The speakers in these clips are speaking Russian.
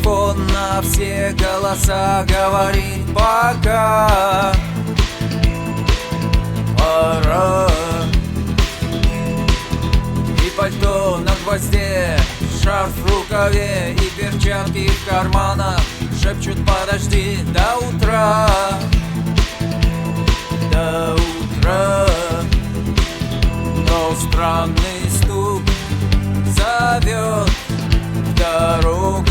телефон на все голоса говорит пока. Пора. И пальто на гвозде, шарф в рукаве и перчатки в карманах шепчут: подожди до утра, до утра. Но странный стук зовет в дорогу.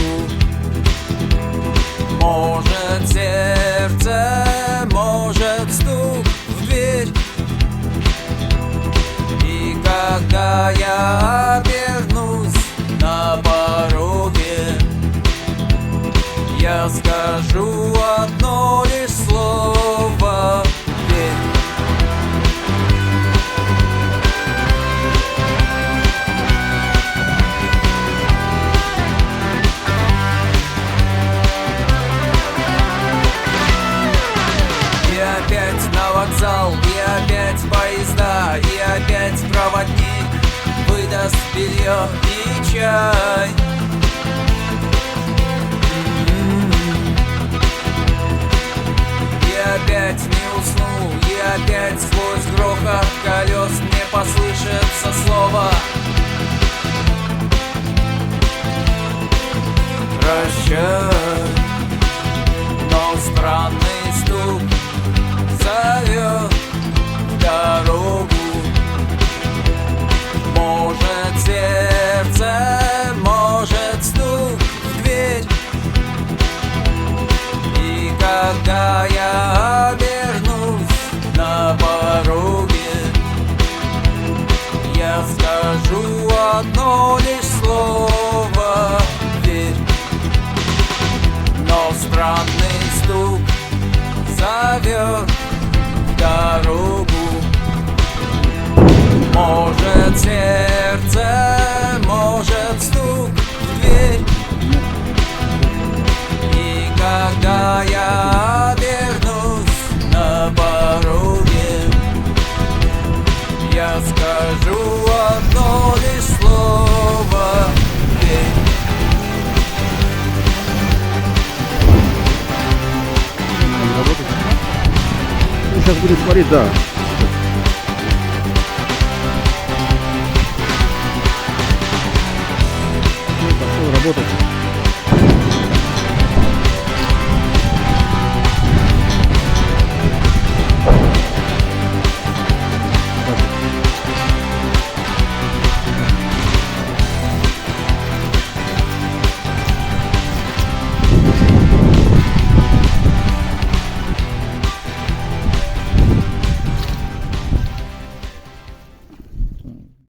Может сердце, может стук в дверь. И когда я обернусь на пороге, я скажу одно лишь слово: верь. И опять на вокзал, и опять поезда, и опять проводник выдаст белье и чай. И опять не усну, и опять сквозь грохот колес мне послышится слово: прощай. Но странный стук зовет в дорогу. Может сердце, может стук в дверь. И когда я обернусь на пороге, я скажу одно лишь слово: верь. Но странный стук зовет в дорогу. Может сердце, может стук в дверь. И когда я обернусь на пороге, я скажу одно лишь слово: верь. Сейчас будет смотреть, да. Пошел работать.